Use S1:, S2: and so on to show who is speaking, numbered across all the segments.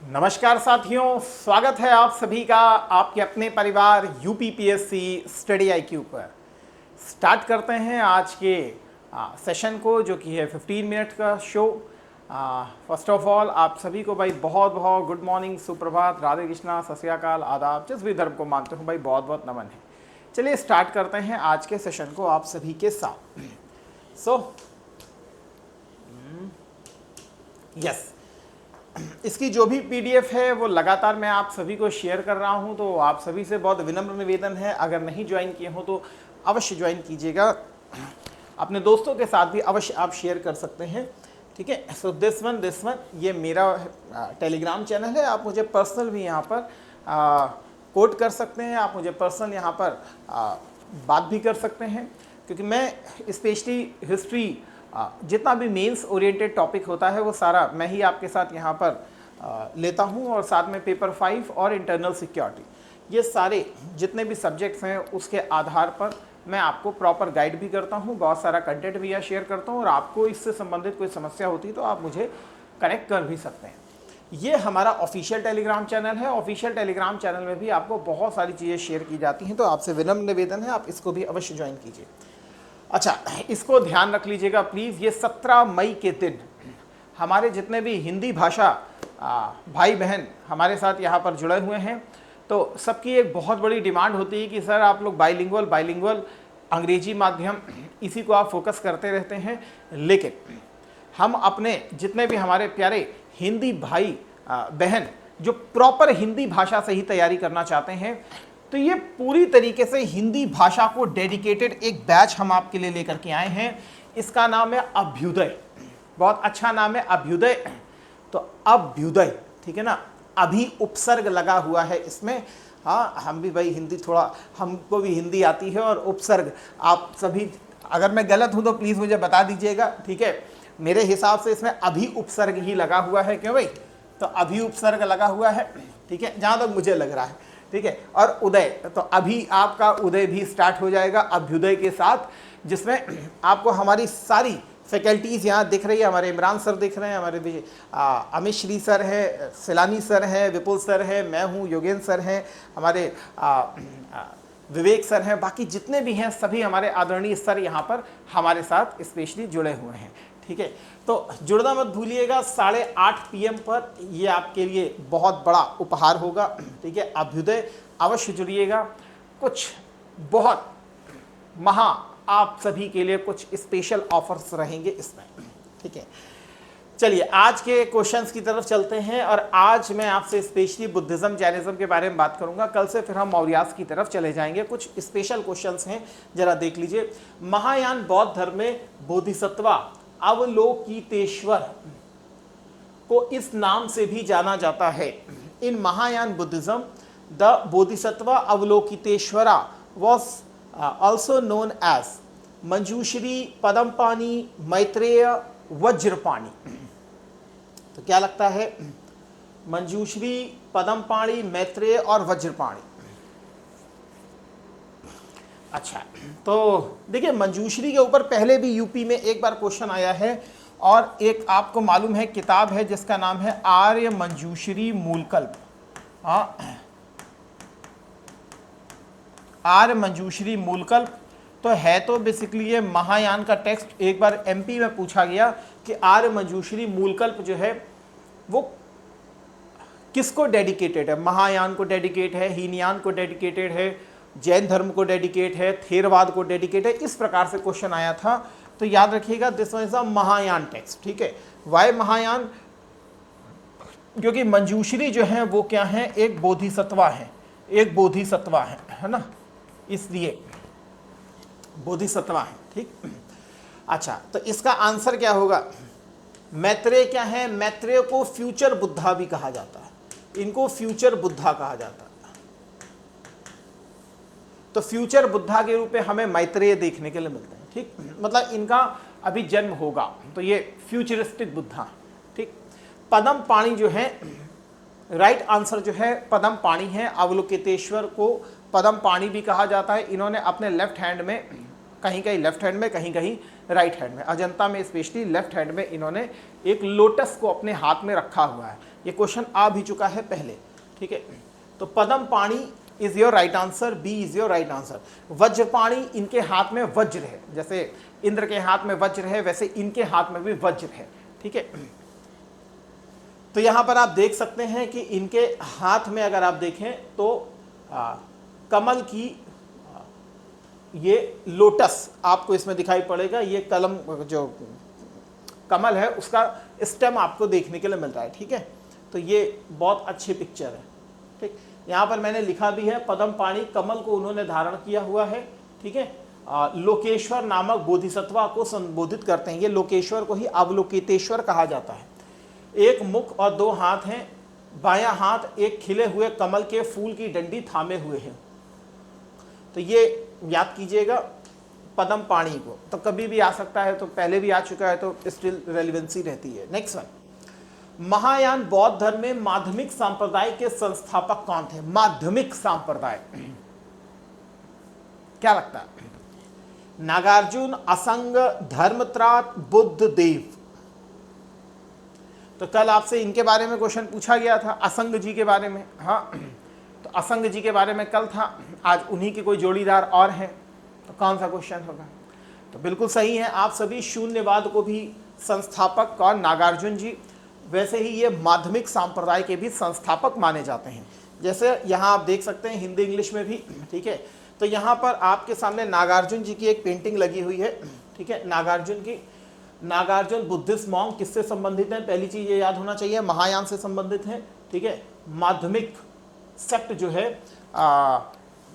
S1: नमस्कार साथियों, स्वागत है आप सभी का आपके अपने परिवार यूपीपीएससी स्टडी आईक्यू पर। स्टार्ट करते हैं आज के सेशन को, जो कि है 15 मिनट का शो। फर्स्ट ऑफ ऑल आप सभी को भाई बहुत बहुत गुड मॉर्निंग, सुप्रभात, राधे कृष्णा, सत श्री अकाल, आदाब, जिस भी धर्म को मानते हो भाई बहुत बहुत नमन है। चलिए स्टार्ट करते हैं आज के सेशन को आप सभी के साथ। यस, इसकी जो भी पीडीएफ है वो लगातार मैं आप सभी को शेयर कर रहा हूं, तो आप सभी से बहुत विनम्र निवेदन है, अगर नहीं ज्वाइन किए हो तो अवश्य ज्वाइन कीजिएगा। अपने दोस्तों के साथ भी अवश्य आप शेयर कर सकते हैं, ठीक है। सो दिस वन ये मेरा टेलीग्राम चैनल है। आप मुझे पर्सनल भी यहाँ पर कोट कर सकते हैं, आप मुझे पर्सनल यहाँ पर बात भी कर सकते हैं, क्योंकि मैं स्पेशली हिस्ट्री जितना भी मेंस ओरिएंटेड टॉपिक होता है वो सारा मैं ही आपके साथ यहाँ पर लेता हूँ, और साथ में पेपर 5 और इंटरनल सिक्योरिटी, ये सारे जितने भी सब्जेक्ट्स हैं उसके आधार पर मैं आपको प्रॉपर गाइड भी करता हूँ, बहुत सारा कंटेंट भी यहाँ शेयर करता हूँ, और आपको इससे संबंधित कोई समस्या होती है तो आप मुझे कनेक्ट कर भी सकते हैं। ये हमारा ऑफिशियल टेलीग्राम चैनल है। ऑफिशियल टेलीग्राम चैनल में भी आपको बहुत सारी चीज़ें शेयर की जाती हैं, तो आपसे विनम्र निवेदन है आप इसको भी अवश्य ज्वाइन कीजिए। अच्छा, इसको ध्यान रख लीजिएगा प्लीज़, ये 17 मई के दिन हमारे जितने भी हिंदी भाषा भाई बहन हमारे साथ यहाँ पर जुड़े हुए हैं, तो सबकी एक बहुत बड़ी डिमांड होती है कि सर आप लोग बाइलिंगुअल अंग्रेजी माध्यम इसी को आप फोकस करते रहते हैं, लेकिन हम अपने जितने भी हमारे प्यारे हिंदी भाई बहन जो प्रॉपर हिंदी भाषा से ही तैयारी करना चाहते हैं, तो ये पूरी तरीके से हिंदी भाषा को डेडिकेटेड एक बैच हम आपके लिए लेकर के आए हैं। इसका नाम है अभ्युदय। बहुत अच्छा नाम है अभ्युदय। तो अभ्युदय, ठीक है ना, अभी उपसर्ग लगा हुआ है इसमें। हाँ, हम भी भाई हिंदी थोड़ा, हमको भी हिंदी आती है, और उपसर्ग आप सभी, अगर मैं गलत हूँ तो प्लीज़ मुझे बता दीजिएगा, ठीक है। मेरे हिसाब से इसमें अभी उपसर्ग ही लगा हुआ है, क्यों भाई, तो अभी उपसर्ग लगा हुआ है, ठीक है, जहाँ तक मुझे लग रहा है, ठीक है। और उदय, तो अभी आपका उदय भी स्टार्ट हो जाएगा अभ्युदय के साथ, जिसमें आपको हमारी सारी फैकल्टीज़ यहाँ दिख रही है। हमारे इमरान सर दिख रहे हैं, हमारे अमित श्री सर है, सिलानी सर हैं, विपुल सर है, मैं हूँ, योगेंद्र सर हैं, हमारे विवेक सर हैं, बाकी जितने भी हैं सभी हमारे आदरणीय सर यहाँ पर हमारे साथ स्पेशली जुड़े हुए हैं, ठीक है। तो जुड़ना मत भूलिएगा, 8:30 PM पर ये आपके लिए बहुत बड़ा उपहार होगा, ठीक है। अभ्युदय अवश्य जुड़िएगा, कुछ बहुत महा आप सभी के लिए कुछ स्पेशल ऑफर्स रहेंगे इसमें, ठीक है। चलिए आज के क्वेश्चंस की तरफ चलते हैं, और आज मैं आपसे स्पेशली बुद्धिज्म जैनिज्म के बारे में बात करूंगा। कल से फिर हम मौर्यास की तरफ चले जाएंगे। कुछ स्पेशल क्वेश्चंस हैं, जरा देख लीजिए। महायान बौद्ध धर्म में बोधिसत्वा अवलोकितेश्वर को इस नाम से भी जाना जाता है। In Mahayana Buddhism the Bodhisattva Avalokiteshvara was also known as Manjushri, Padmapani, Maitreya, Vajrapani. तो क्या लगता है, मंजूश्री, पदमपाणि, मैत्रेय और वज्रपाणि। अच्छा, तो देखिए मंजूश्री के ऊपर पहले भी यूपी में एक बार क्वेश्चन आया है, और एक आपको मालूम है किताब है जिसका नाम है आर्य मंजूश्री मूलकल्प। हाँ, आर्य मंजूश्री मूलकल्प तो है, तो बेसिकली ये महायान का टेक्स्ट एक बार एमपी में पूछा गया कि आर्य मंजूश्री मूलकल्प जो है वो किसको डेडिकेटेड है। महायान को डेडिकेट है, हीनयान को डेडिकेटेड है, जैन धर्म को डेडिकेट है, थेरवाद को डेडिकेट है, इस प्रकार से क्वेश्चन आया था। तो याद रखिएगा this one is a Mahayana text, ठीक है। वाई महायान, क्योंकि मंजूश्री जो है वो क्या है, एक बोधिसत्वा है, एक बोधिसत्वा है ना, इसलिए बोधिसत्वा है, ठीक। अच्छा, तो इसका आंसर क्या होगा, मैत्रेय क्या है, मैत्रेय को फ्यूचर बुद्धा भी कहा जाता है, इनको फ्यूचर बुद्धा कहा जाता है। तो फ्यूचर बुद्धा के रूप में हमें मैत्रेय देखने के लिए मिलते हैं, ठीक, मतलब इनका अभी जन्म होगा, तो ये फ्यूचरिस्टिक बुद्धा, ठीक। पदमपाणि जो है, राइट आंसर जो है पदमपाणि है। अवलोकितेश्वर को पदमपाणि भी कहा जाता है। इन्होंने अपने लेफ्ट हैंड में कहीं कहीं लेफ्ट हैंड में, कहीं कहीं राइट हैंड में। अजंता में स्पेशली लेफ्ट हैंड में इन्होंने एक लोटस को अपने हाथ में रखा हुआ है। ये क्वेश्चन आ भी चुका है पहले, ठीक है। तो Padmapani is your right answer, B is your right answer. Vajrapani, इनके हाथ में वज्र है, जैसे इंद्र के हाथ में वज्र है वैसे इनके हाथ में भी वज्र है, ठीक है। तो यहां पर आप देख सकते हैं कि इनके हाथ में अगर आप देखें तो कमल की ये लोटस आपको इसमें दिखाई पड़ेगा। ये कलम जो कमल है उसका स्टेम आपको देखने के लिए मिल रहा है, ठीक है। तो ये बहुत अच्छी पिक्चर है, ठीक। यहाँ पर मैंने लिखा भी है पद्म पाणी, कमल को उन्होंने धारण किया हुआ है, ठीक है। लोकेश्वर नामक बोधिसत्वा को संबोधित करते हैं। ये लोकेश्वर को ही अवलोकितेश्वर कहा जाता है। एक मुख और दो हाथ हैं, बायां हाथ एक खिले हुए कमल के फूल की डंडी थामे हुए हैं। तो ये याद कीजिएगा पद्म पाणी को, तो कभी भी आ सकता है, तो पहले भी आ चुका है, तो स्टिल रेलिवेंसी रहती है। नेक्स्ट वन, महायान बौद्ध धर्म में माध्यमिक संप्रदाय के संस्थापक कौन थे? माध्यमिक संप्रदाय, क्या लगता है? नागार्जुन, असंग, धर्मत्राट, बुद्ध देव। तो कल आपसे इनके बारे में क्वेश्चन पूछा गया था, असंग जी के बारे में। हाँ, तो असंग जी के बारे में कल था, आज उन्हीं के कोई जोड़ीदार और हैं, तो कौन सा क्वेश्चन होगा? तो बिल्कुल सही है, आप सभी शून्यवाद को भी संस्थापक कौन? नागार्जुन जी। वैसे ही ये माध्यमिक संप्रदाय के भी संस्थापक माने जाते हैं। जैसे यहाँ आप देख सकते हैं हिंदी इंग्लिश में भी, ठीक है। तो यहाँ पर आपके सामने नागार्जुन जी की एक पेंटिंग लगी हुई है, ठीक है, नागार्जुन की। नागार्जुन बुद्धिस्ट मॉन्क किससे संबंधित हैं? पहली चीज ये याद होना चाहिए, महायान से संबंधित हैं, ठीक है। माध्यमिक सेक्ट जो है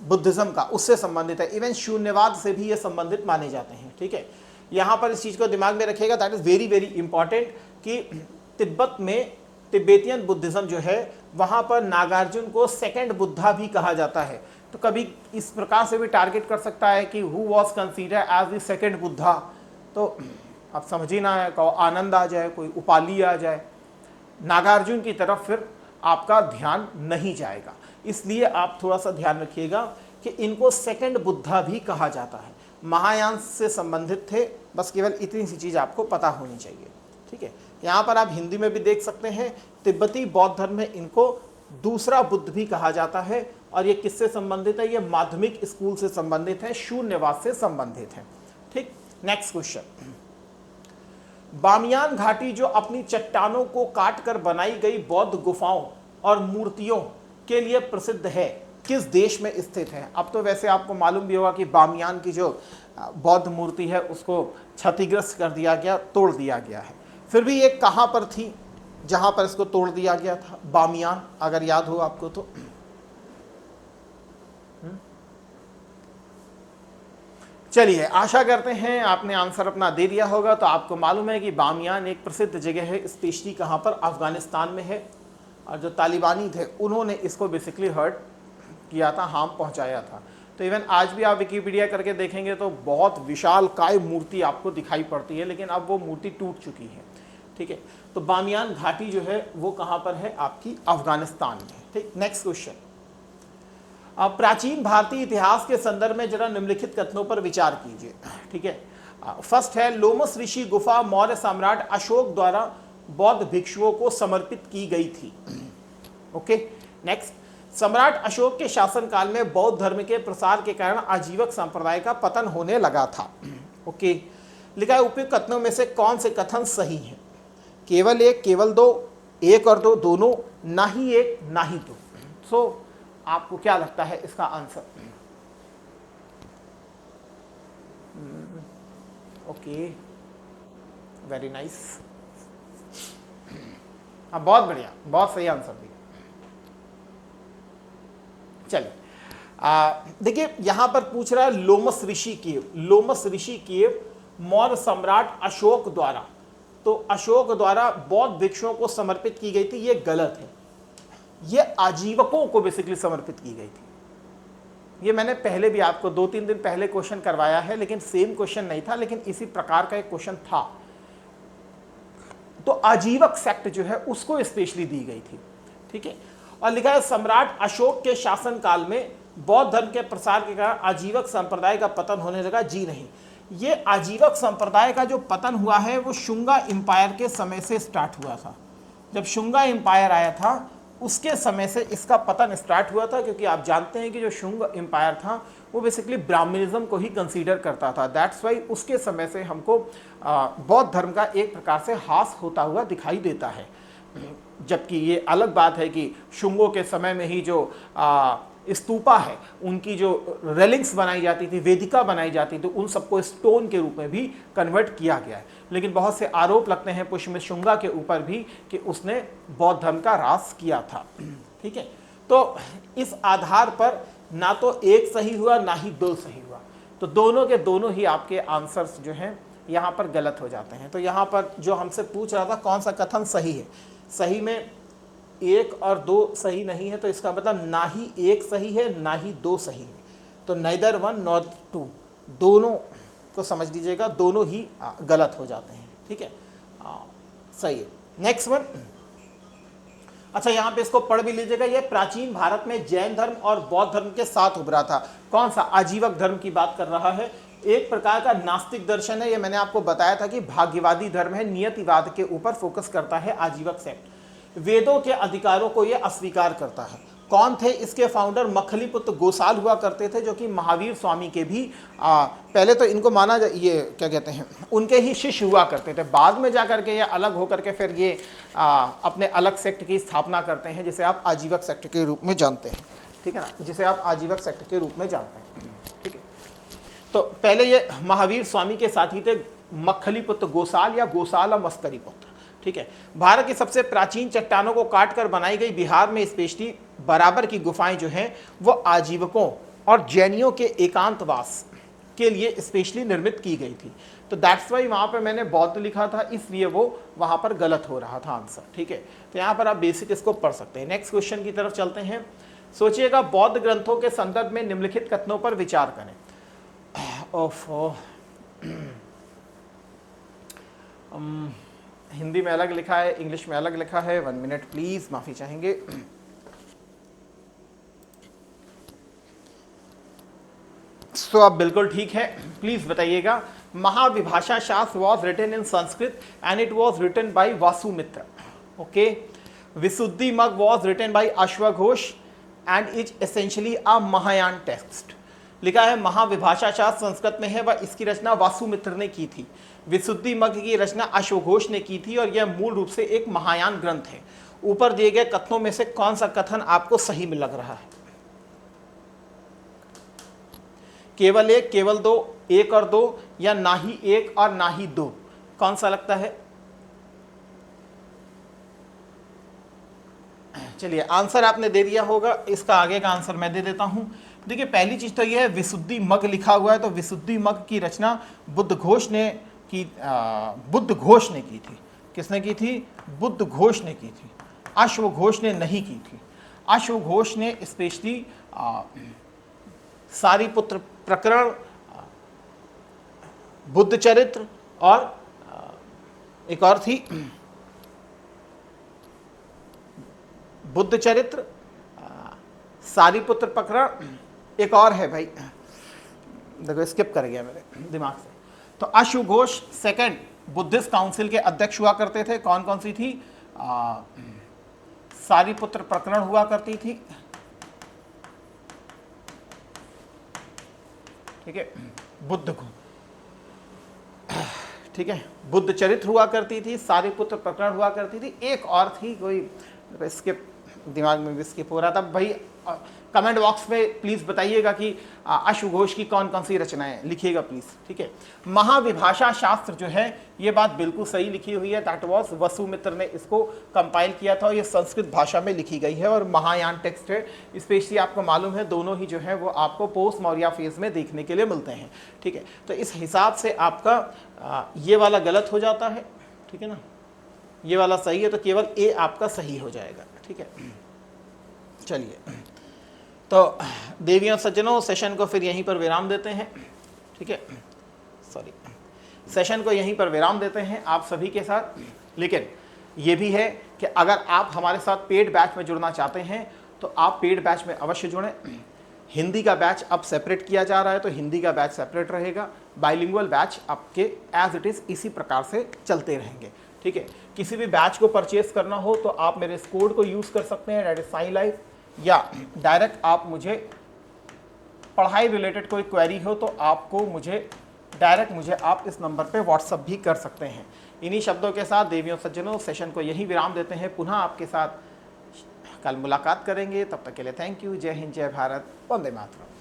S1: बुद्धिज्म का, उससे संबंधित है। इवन शून्यवाद से भी ये संबंधित माने जाते हैं, ठीक है। यहाँ पर इस चीज को दिमाग में रखिएगा, that is very very important, कि तिब्बत में तिब्बतियन बुद्धिज्म जो है वहाँ पर नागार्जुन को सेकंड बुद्धा भी कहा जाता है। तो कभी इस प्रकार से भी टारगेट कर सकता है कि who was consider as the second Buddha. तो आप समझ ही ना है, कहो आनंद आ जाए, कोई उपाली आ जाए, नागार्जुन की तरफ फिर आपका ध्यान नहीं जाएगा। इसलिए आप थोड़ा सा ध्यान रखिएगा कि इनको सेकंड बुद्धा भी कहा जाता है। महायान से संबंधित थे, बस केवल इतनी सी चीज़ आपको पता होनी चाहिए, ठीक है। यहाँ पर आप हिंदी में भी देख सकते हैं, तिब्बती बौद्ध धर्म में इनको दूसरा बुद्ध भी कहा जाता है। और ये किससे संबंधित है? ये माध्यमिक स्कूल से संबंधित है, शून्यवाद से संबंधित है, ठीक। नेक्स्ट क्वेश्चन, बामियान घाटी जो अपनी चट्टानों को काट कर बनाई गई बौद्ध गुफाओं और मूर्तियों के लिए प्रसिद्ध है, किस देश में स्थित है? अब तो वैसे आपको मालूम भी होगा कि बामियान की जो बौद्ध मूर्ति है उसको क्षतिग्रस्त कर दिया गया, तोड़ दिया गया है। फिर भी ये कहाँ पर थी जहाँ पर इसको तोड़ दिया गया था? बामियान, अगर याद हो आपको तो। चलिए, आशा करते हैं आपने आंसर अपना दे दिया होगा। तो आपको मालूम है कि बामियान एक प्रसिद्ध जगह है, स्पेशली कहाँ पर? अफगानिस्तान में है। और जो तालिबानी थे उन्होंने इसको बेसिकली हर्ट किया था, हार्म पहुँचाया था। तो इवन आज भी आप विकिपीडिया करके देखेंगे तो बहुत विशालकाय मूर्ति आपको दिखाई पड़ती है, लेकिन अब वो मूर्ति टूट चुकी है, ठीक है। तो बामियान घाटी जो है वो कहाँ पर है? आपकी अफगानिस्तान में, ठीक। नेक्स्ट क्वेश्चन, प्राचीन भारतीय इतिहास के संदर्भ में जरा निम्नलिखित कथनों पर विचार कीजिए, ठीक है। फर्स्ट है, लोमस ऋषि गुफा मौर्य सम्राट अशोक द्वारा बौद्ध भिक्षुओं को समर्पित की गई थी। ओके। नेक्स्ट, सम्राट अशोक के शासनकाल में बौद्ध धर्म के प्रसार के कारण आजीवक संप्रदाय का पतन होने लगा था। ओके। लिखा है, उपयुक्त कथनों में से कौन से कथन सही हैं? केवल एक, केवल दो, एक और दो, दोनों, ना ही एक ना ही दो। सो आपको क्या लगता है इसका आंसर? Okay, very nice. हाँ, बहुत बढ़िया, बहुत सही आंसर दिया। चलिए, देखिए यहां पर पूछ रहा है लोमस ऋषि केव। लोमस ऋषि केव मौर्य सम्राट अशोक द्वारा, तो अशोक द्वारा बौद्ध भिक्षुओं को समर्पित की गई थी, ये गलत है। ये आजीवकों को बेसिकली समर्पित की गई थी। ये मैंने पहले भी आपको 2-3 दिन पहले क्वेश्चन करवाया है, लेकिन सेम क्वेश्चन नहीं था, लेकिन इसी प्रकार का एक क्वेश्चन था। तो आजीवक सेक्ट जो है उसको स्पेशली दी गई थी, ठीक है। और लिखा है, सम्राट अशोक के शासनकाल में बौद्ध धर्म के प्रसार के कारण आजीवक संप्रदाय का पतन होने लगा? जी नहीं। ये आजीवक संप्रदाय का जो पतन हुआ है वो शुंगा एम्पायर के समय से स्टार्ट हुआ था। जब शुंगा एम्पायर आया था उसके समय से इसका पतन स्टार्ट हुआ था, क्योंकि आप जानते हैं कि जो शुंग एम्पायर था वो बेसिकली ब्राह्मणिज्म को ही कंसीडर करता था। दैट्स वाई उसके समय से हमको बौद्ध धर्म का एक प्रकार से ह्रास होता हुआ दिखाई देता है। जबकि ये अलग बात है कि शुंगों के समय में ही जो स्तूपा है, उनकी जो रेलिंग्स बनाई जाती थी, वेदिका बनाई जाती थी, उन सबको स्टोन के रूप में भी कन्वर्ट किया गया है। लेकिन बहुत से आरोप लगते हैं पुष्यमित के ऊपर भी कि उसने बौद्ध धर्म का ह्रास किया था। ठीक है, तो इस आधार पर ना तो एक सही हुआ ना ही दो सही हुआ, तो दोनों के दोनों ही आपके आंसर्स जो हैं यहाँ पर गलत हो जाते हैं। तो यहाँ पर जो हमसे पूछ रहा था कौन सा कथन सही है, सही में एक और दो सही नहीं है, तो इसका मतलब ना ही एक सही है ना ही दो सही है। तो नाइदर वन नॉट टू, दोनों को समझ लीजिएगा, दोनों ही गलत हो जाते हैं। ठीक है, सही है। नेक्स्ट वन, अच्छा यहाँ पे इसको पढ़ भी लीजिएगा। ये प्राचीन भारत में जैन धर्म और बौद्ध धर्म के साथ उभरा था। कौन सा? आजीवक धर्म की बात कर रहा है। एक प्रकार का नास्तिक दर्शन है। ये मैंने आपको बताया था कि भाग्यवादी धर्म है, नियतिवाद के ऊपर फोकस करता है आजीवक सेक्ट। वेदों के अधिकारों को यह अस्वीकार करता है। कौन थे इसके फाउंडर? मखलीपुत्र गोसाल हुआ करते थे, जो कि महावीर स्वामी के भी पहले तो इनको माना ये क्या कहते हैं, उनके ही शिष्य हुआ करते थे। बाद में जाकर के ये अलग होकर के फिर ये अपने अलग सेक्ट की स्थापना करते हैं, जिसे आप आजीवक सेक्ट के रूप में जानते हैं। ठीक है ना, जिसे आप आजीवक सेक्ट के रूप में जानते हैं। ठीक है, तो पहले ये महावीर स्वामी के साथी थे मखलीपुत्र गोसाल या गोसाला मस्करी पुत्र। ठीक है, भारत की सबसे प्राचीन चट्टानों को काटकर बनाई गई बिहार में स्पेशली बराबर की गुफाएं जो हैं वो आजीवकों और जैनियों के एकांतवास के लिए स्पेशली निर्मित की गई थी। तो दैट्स वाई वहाँ पे मैंने बौद्ध लिखा था, इसलिए वो वहाँ पर गलत हो रहा था आंसर। ठीक है, तो यहाँ पर आप बेसिक इसको पढ़ सकते हैं। नेक्स्ट क्वेश्चन की तरफ चलते हैं। सोचिएगा, बौद्ध ग्रंथों के संदर्भ में निम्नलिखित कथनों पर विचार करें। हिंदी में अलग लिखा है, इंग्लिश में अलग लिखा है। 1 मिनट प्लीज, माफी चाहेंगे। तो आप बिल्कुल ठीक है, प्लीज बताइएगा। Mahavibhasha Shastra was written in Sanskrit and it was written by Vasumitra. Okay, Visuddhimagga was written by अश्वघोष and is essentially a Mahayana text. लिखा है महाविभाषा शास्त्र संस्कृत में है, वह इसकी रचना वासुमित्र ने की थी। विशुद्धि मग की रचना अश्वघोष ने की थी और यह मूल रूप से एक महायान ग्रंथ है। ऊपर दिए गए कथनों में से कौन सा कथन आपको सही में लग रहा है? केवल एक, केवल दो, एक और दो, या ना ही एक और ना ही दो, कौन सा लगता है? चलिए, आंसर आपने दे दिया होगा, इसका आगे का आंसर मैं दे देता हूं। देखिए, पहली चीज तो यह है, विशुद्धि मग लिखा हुआ है, तो विशुद्धि मग की रचना बुद्ध घोष ने की थी। किसने की थी? बुद्ध घोष ने की थी, अश्वघोष ने नहीं की थी। अश्वघोष ने स्पेशली सारीपुत्र प्रकरण, बुद्ध चरित्र और एक और थी बुद्ध चरित्र, सारीपुत्र प्रकरण, एक और है भाई, देखो स्किप कर गया मेरे दिमाग से। तो अश्वघोष सेकंड बुद्धिस्ट काउंसिल के अध्यक्ष हुआ करते थे। कौन कौन सी थी? सारीपुत्र प्रकरण हुआ करती थी। ठीक है, ठीक है, बुद्ध चरित्र हुआ करती थी, सारीपुत्र प्रकरण हुआ करती थी, एक और थी कोई, स्किप, दिमाग में भी स्किप हो रहा था भाई। कमेंट बॉक्स में प्लीज बताइएगा कि अश्वघोष की कौन कौन सी रचनाएं, लिखिएगा प्लीज। ठीक है, महाविभाषा शास्त्र जो है, ये बात बिल्कुल सही लिखी हुई है। दैट वाज वसुमित्र ने इसको कंपाइल किया था और ये संस्कृत भाषा में लिखी गई है और महायान टेक्स्ट है। स्पेशली आपको मालूम है, दोनों ही जो है वो आपको पोस्ट मौर्य फेज में देखने के लिए मिलते हैं। ठीक है, तो इस हिसाब से आपका ये वाला गलत हो जाता है। ठीक है ना, ये वाला सही है, तो केवल ए आपका सही हो जाएगा। ठीक है, चलिए, तो देवियों सज्जनों, सेशन को फिर यहीं पर विराम देते हैं। ठीक है, सॉरी, सेशन को यहीं पर विराम देते हैं आप सभी के साथ। लेकिन ये भी है कि अगर आप हमारे साथ पेड बैच में जुड़ना चाहते हैं तो आप पेड बैच में अवश्य जुड़ें। हिंदी का बैच अब सेपरेट किया जा रहा है, तो हिंदी का बैच सेपरेट रहेगा। बाइलिंगुअल बैच आपके एज इट इज़ इसी प्रकार से चलते रहेंगे, ठीक है। किसी भी बैच को परचेस करना हो तो आप मेरे इस कोड को यूज़ कर सकते हैं, दैट इज साई लाइफ, या डायरेक्ट आप मुझे पढ़ाई रिलेटेड कोई क्वेरी हो तो आपको मुझे आप इस नंबर पे व्हाट्सअप भी कर सकते हैं। इन्हीं शब्दों के साथ देवियों सज्जनों सेशन को यही विराम देते हैं। पुनः आपके साथ कल मुलाकात करेंगे, तब तक के लिए थैंक यू। जय हिंद, जय भारत, वंदे मातरम।